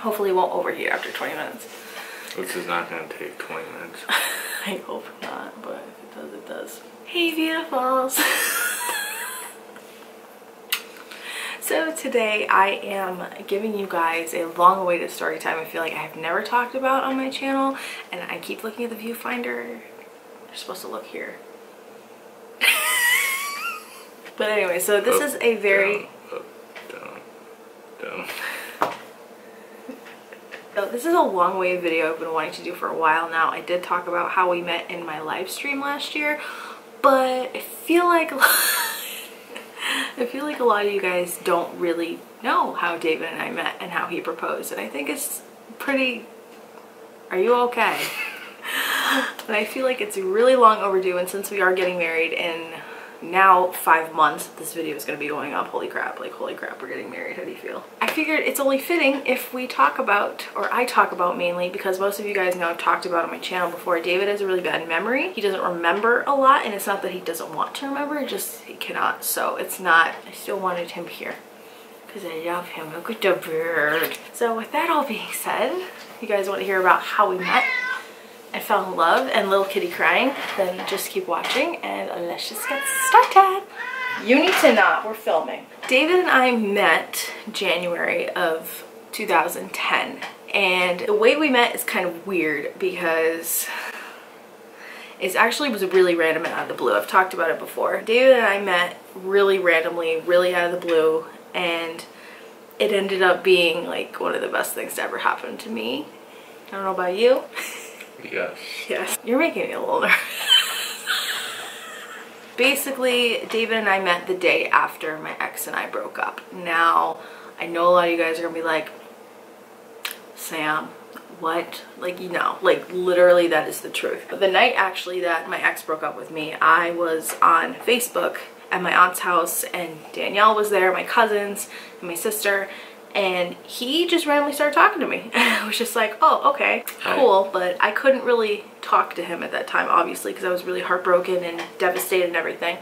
Hopefully it won't overheat after 20 minutes. This is not going to take 20 minutes. I hope not, but if it does, it does. Hey, beautifuls. So today I am giving you guys a long-awaited story time I feel like I have never talked about on my channel, and I keep looking at the viewfinder. You're supposed to look here. But anyway, so this is a very... down. So this is a long-awaited video I've been wanting to do for a while now. I did talk about how we met in my live stream last year, but I feel like a lot of you guys don't really know how David and I met and how he proposed, and I think it's pretty... Are you okay? And I feel like it's really long overdue, and since we are getting married in now 5 months, this video is going to be going up. Holy crap, like holy crap, we're getting married. How do you feel? I figured it's only fitting if we talk about, or I talk about mainly, because most of you guys know I've talked about on my channel before, David has a really bad memory. He doesn't remember a lot, and it's not that he doesn't want to remember, it just he cannot. So it's not, I still wanted him here because I love him. Look at the bird. So with that all being said, you guys want to hear about how we met and fell in love and little kitty crying, then just keep watching and let's just get started. You need to not, we're filming. David and I met January of 2010, and the way we met is kind of weird because it actually was really random and out of the blue. I've talked about it before. David and I met really randomly, really out of the blue, and it ended up being like one of the best things to ever happen to me. I don't know about you. Yes. Yes. You're making me a little nervous. Basically, David and I met the day after my ex and I broke up. Now, I know a lot of you guys are gonna be like, Sam, what? Like, you know, like literally that is the truth. But the night actually that my ex broke up with me, I was on Facebook at my aunt's house, and Danielle was there, my cousins, and my sister, and he just randomly started talking to me. I was just like, oh, okay, cool. But I couldn't really talk to him at that time, obviously, because I was really heartbroken and devastated and everything.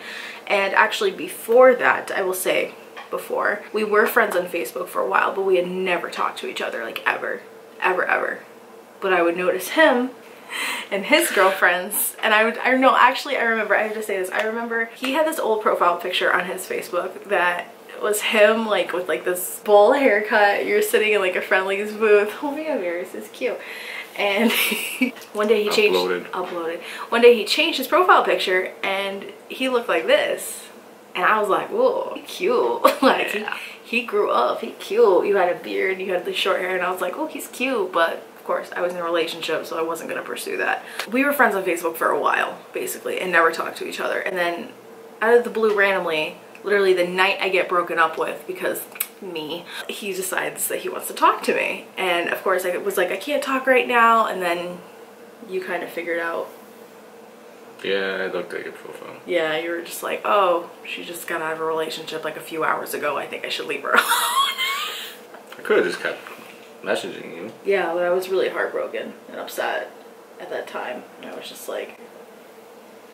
And actually before that, I will say before, we were friends on Facebook for a while, but we had never talked to each other, like ever, ever, ever. But I would notice him and his girlfriends, and I remember, I have to say this, I remember he had this old profile picture on his Facebook that was him like with like this bowl haircut. You're sitting in like a Friendly's booth. Oh my god, Mary's is cute. And one day he changed one day he changed his profile picture and he looked like this, and I was like, whoa, he cute. Like yeah. he grew up, he cute. You had a beard, you had the short hair, and I was like, oh, he's cute. But of course I was in a relationship, so I wasn't gonna pursue that. We were friends on Facebook for a while basically and never talked to each other, and then out of the blue, randomly, literally the night I get broken up with, because me, he decides that he wants to talk to me. And of course I was like, I can't talk right now, and then you kind of figured out. Yeah, I looked at your profile. Yeah, you were just like, oh, she just got out of a relationship like a few hours ago, I think I should leave her alone. I could have just kept messaging you. Yeah, but I was really heartbroken and upset at that time, and I was just like,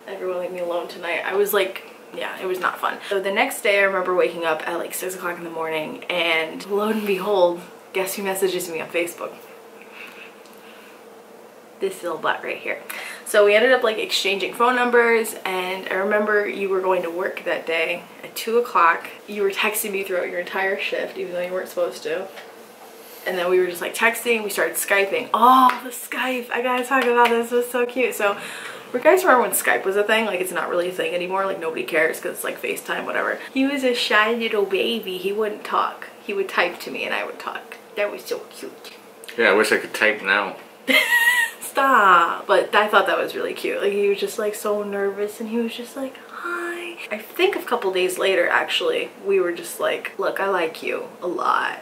everyone leave me alone tonight. I was like, yeah, it was not fun. So the next day I remember waking up at like 6 o'clock in the morning, and lo and behold, guess who messages me on Facebook? This little butt right here. So we ended up like exchanging phone numbers, and I remember you were going to work that day at 2 o'clock. You were texting me throughout your entire shift, even though you weren't supposed to. And then we were just like texting, we started Skyping. Oh, the Skype, I gotta talk about this, it was so cute. So, you guys remember when Skype was a thing? Like, it's not really a thing anymore, like nobody cares because it's like FaceTime, whatever. He was a shy little baby, he wouldn't talk. He would type to me and I would talk. That was so cute. Yeah, I wish I could type now. Stop. But I thought that was really cute. Like, he was just like so nervous, and he was just like, hi. I think a couple days later, actually, we were just like, look, I like you a lot,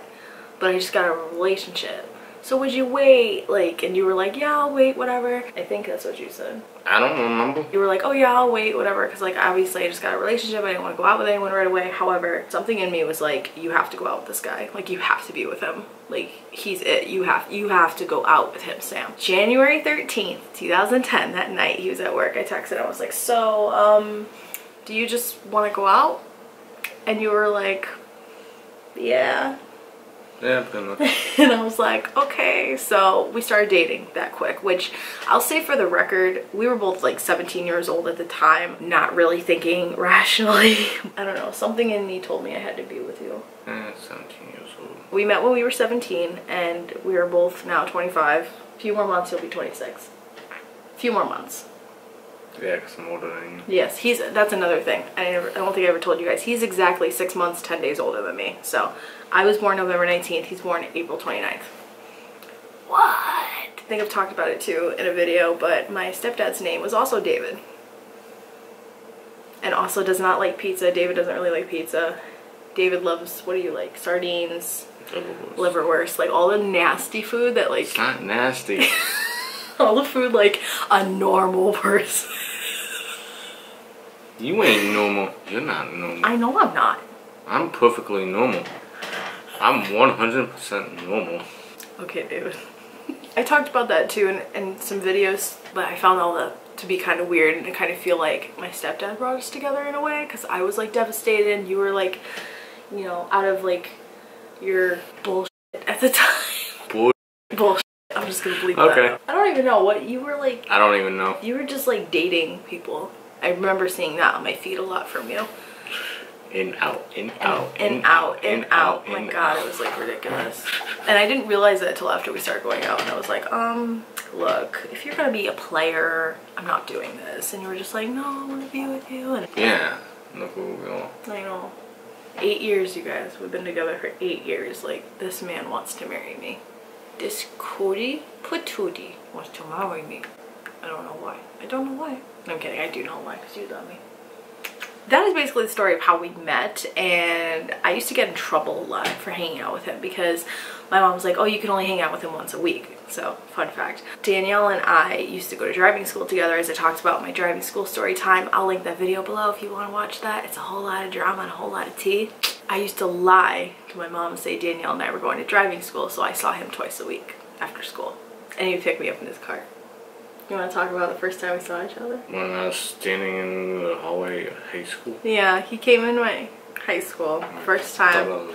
but I just got a relationship. So would you wait? Like, and you were like, yeah, I'll wait, whatever. I think that's what you said. I don't remember. You were like, oh yeah, I'll wait, whatever. Because like, obviously I just got a relationship. I didn't want to go out with anyone right away. However, something in me was like, you have to go out with this guy. Like, you have to be with him. Like, he's it. You have to go out with him, Sam. January 13th, 2010, that night he was at work. I texted him. I was like, so, do you just want to go out? And you were like, yeah. Yeah, pretty much. And I was like, okay. So we started dating that quick, which I'll say for the record, we were both like 17 years old at the time, not really thinking rationally. I don't know, something in me told me I had to be with you. 17 years old. We met when we were 17 and we are both now 25. A few more months, he'll be 26. A few more months. Yeah, because I'm older than you. Yes, that's another thing. I don't think I ever told you guys. He's exactly 6 months, 10 days older than me. So I was born November 19th. He's born April 29th. What? I think I've talked about it too in a video, but my stepdad's name was also David. And also does not like pizza. David doesn't really like pizza. David loves, what do you like? Sardines, liverwurst, like all the nasty food that like... It's not nasty. All the food like a normal person. You ain't normal. You're not normal. I know I'm not. I'm perfectly normal. I'm 100% normal. Okay, David. I talked about that too in some videos, but I found all that to be kind of weird and to kind of feel like my stepdad brought us together in a way, because I was like devastated and you were like, you know, out of like your bullshit at the time. Bullshit. I'm just gonna bleep that out. I don't even know what you were like. I don't even know. You were just like dating people. I remember seeing that on my feed a lot from you. In, out, in, out, in, out, in, out. Oh my god, it was like ridiculous. And I didn't realize that until after we started going out, and I was like, look, if you're gonna be a player, I'm not doing this. And you were just like, no, I want to be with you. And yeah, look where we're going. I know. 8 years, you guys. We've been together for 8 years. Like, this man wants to marry me. This Cody Patootie wants to marry me. I don't know why. I don't know why. No, I'm kidding. I do know why, because you love me. That is basically the story of how we met, and I used to get in trouble a lot for hanging out with him because my mom was like, oh, you can only hang out with him once a week. So, fun fact. Danielle and I used to go to driving school together, as I talked about my driving school story time. I'll link that video below if you want to watch that. It's a whole lot of drama and a whole lot of tea. I used to lie to my mom and say Danielle and I were going to driving school, so I saw him twice a week after school. And he would pick me up in his car. You want to talk about the first time we saw each other? When I was standing in the hallway of high school. Yeah, he came in my high school first time. A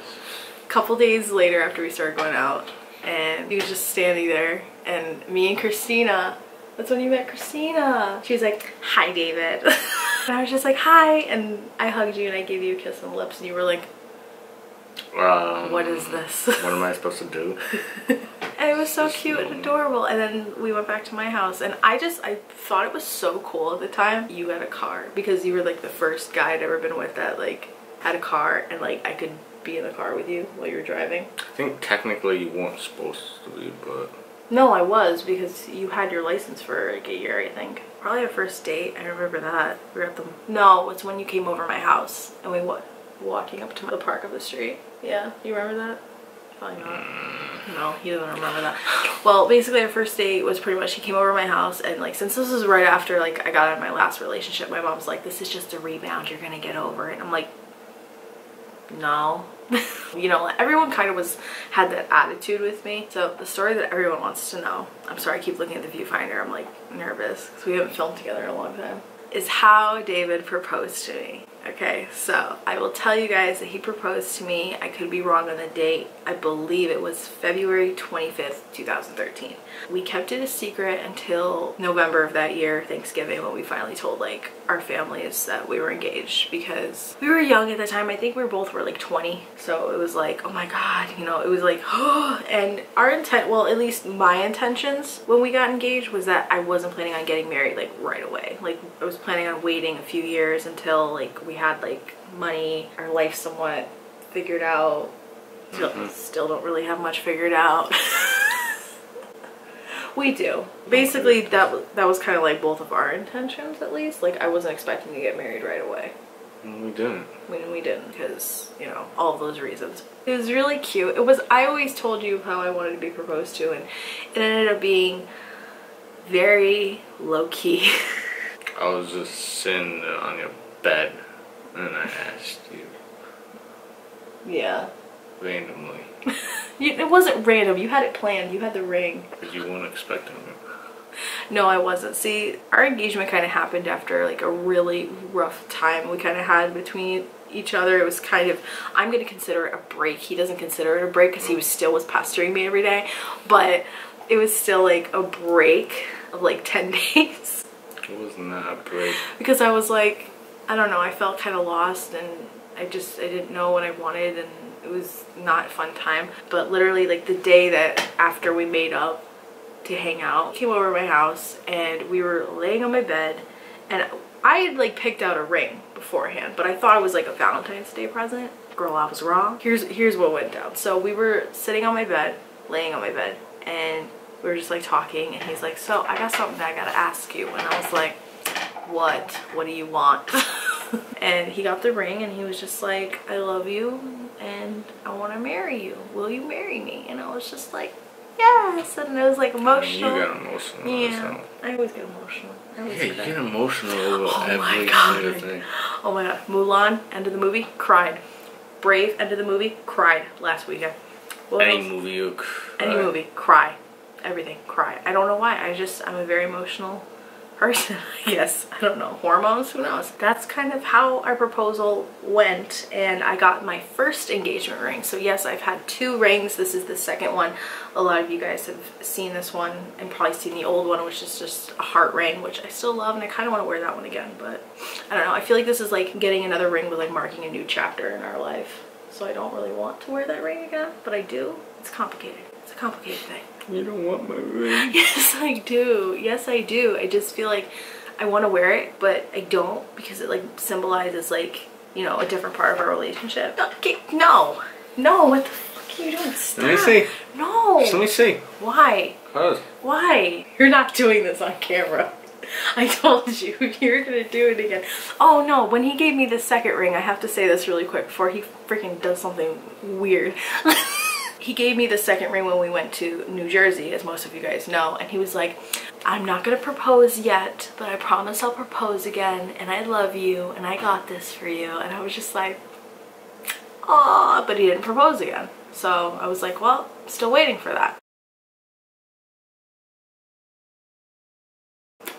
couple days later after we started going out, and he was just standing there, and me and Christina, that's when you met Christina. She was like, hi David. And I was just like, hi, and I hugged you and I gave you a kiss on the lips, and you were like, what is this? What am I supposed to do? And it was so cute and adorable. And then we went back to my house, and I thought it was so cool at the time you had a car, because you were like the first guy I'd ever been with that like had a car, and like I could be in the car with you while you were driving. I think technically you weren't supposed to be, but... No, I was, because you had your license for like a year, I think. Probably our first date, I remember that. We were at the... No, it's when you came over my house, and we walking up to the park of the street. Yeah, you remember that? Probably not. No, he doesn't remember that. Well, basically our first date was pretty much he came over to my house, and like since this was right after like I got out of my last relationship, my mom's like, this is just a rebound, you're gonna get over it. And I'm like, no. You know, everyone kind of had that attitude with me. So the story that everyone wants to know, I'm sorry I keep looking at the viewfinder, I'm like nervous because we haven't filmed together in a long time, is how David proposed to me. Okay, so I will tell you guys that he proposed to me. I could be wrong on the date. I believe it was February 25th, 2013. We kept it a secret until November of that year, Thanksgiving, when we finally told like our families that we were engaged, because we were young at the time. I think we both were like 20. So it was like, oh my God, you know, it was like, oh, and our intent, well, at least my intentions when we got engaged was that I wasn't planning on getting married like right away. Like I was planning on waiting a few years until like we had like money, our life somewhat figured out. Still don't really have much figured out. We do. Basically that was kind of like both of our intentions, at least. Like I wasn't expecting to get married right away. We didn't. We didn't, because, you know, all of those reasons. It was really cute. It was, I always told you how I wanted to be proposed to, and it ended up being very low-key. I was just sitting on your bed, and I asked you. Yeah. Randomly. It wasn't random. You had it planned. You had the ring. Because you weren't expecting it. No, I wasn't. See, our engagement kind of happened after like a really rough time we kind of had between each other. It was kind of, I'm gonna consider it a break. He doesn't consider it a break because he was pestering me every day, but it was still like a break of like 10 days. It was not a break. Because I was like, I don't know, I felt kind of lost, and I didn't know what I wanted, and it was not a fun time. But literally like the day that after we made up to hang out, he came over to my house and we were laying on my bed, and I had like picked out a ring beforehand, but I thought it was like a Valentine's Day present. Girl, I was wrong. Here's what went down. So we were sitting on my bed, laying on my bed, and we were just like talking, and he's like, so I got something I gotta ask you. And I was like, what do you want? And he got the ring and he was just like, I love you and I want to marry you. Will you marry me? And I was just like, yes. And it was like emotional. You got emotional. Yeah, I always get emotional. Yeah, you get emotional over my every God. single thing. Oh my God. Mulan, end of the movie, cried. Brave, end of the movie, cried last weekend. Any movie you cry. Any movie, cry. Everything, cry. I don't know why. I'm a very emotional person, I guess. I don't know. Hormones, who knows? That's kind of how our proposal went, and I got my first engagement ring. So yes, I've had 2 rings. This is the second one. A lot of you guys have seen this one and probably seen the old one, which is just a heart ring, which I still love, and I kind of want to wear that one again, but I don't know. I feel like this is like getting another ring with like marking a new chapter in our life. So I don't really want to wear that ring again, but I do. It's complicated. It's a complicated thing. You don't want my ring? Yes, I do. Yes, I do. I just feel like I want to wear it, but I don't, because it like symbolizes like, you know, a different part of our relationship. Okay, no. No, what the fuck are you doing? Stop. Let me see. No. Just let me see. Why? Cause. Why? You're not doing this on camera. I told you, you're gonna do it again. Oh no, when he gave me the second ring, I have to say this really quick before he freaking does something weird. He gave me the second ring when we went to New Jersey, as most of you guys know, and he was like, I'm not gonna propose yet, but I promise I'll propose again, and I love you, and I got this for you. And I was just like, aw, but he didn't propose again. So I was like, well, still waiting for that.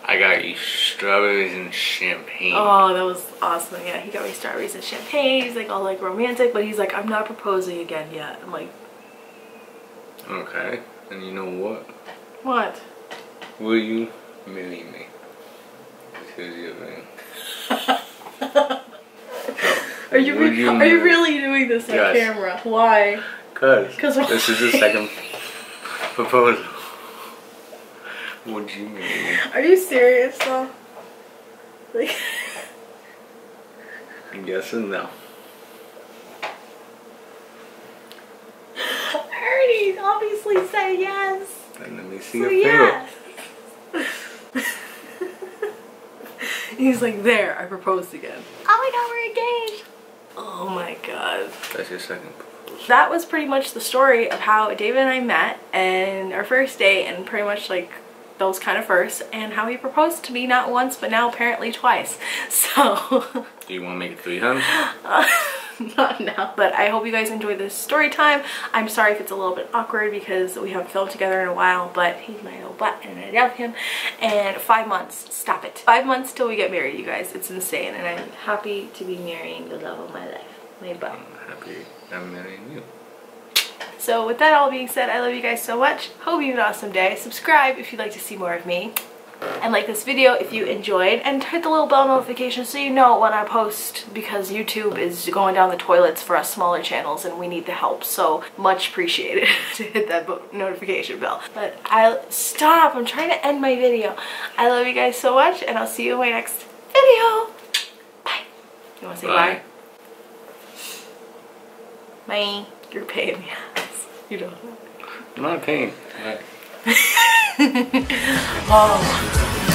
I got you strawberries and champagne. Oh, that was awesome. Yeah, he got me strawberries and champagne. He's like all like romantic, but he's like, I'm not proposing again yet. I'm like, okay, and you know what? what? Will you marry me? Here's your ring. Are you really doing this on camera? Why? Cause this is the second proposal. Would you marry me? Are you serious though? Like, yes and no. I already obviously said yes. And let me see So your finger. yes. He's like, there, I proposed again. Oh my God, we're engaged. Oh my God. That's your second proposal. That was pretty much the story of how David and I met, and our first date, and pretty much like those kind of firsts, and how he proposed to me not once but now apparently twice. So Do you want to make it 300? not now, but I hope you guys enjoyed this story time. I'm sorry if it's a little bit awkward because we haven't filmed together in a while, but he's my little butt and I love him. And 5 months, stop it, 5 months till we get married, you guys. It's insane, and I'm happy to be marrying the love of my life, my butt. I'm happy I'm marrying you. So with that all being said, I love you guys so much. Hope you have an awesome day. Subscribe if you'd like to see more of me. And like this video if you enjoyed. And hit the little bell notification so you know when I post, because YouTube is going down the toilets for us smaller channels and we need the help. So much appreciated to hit that notification bell. But stop, I'm trying to end my video. I love you guys so much, and I'll see you in my next video. Bye. You want to say bye? Bye. You're paying me. You don't. I'm not paying. Right. Oh.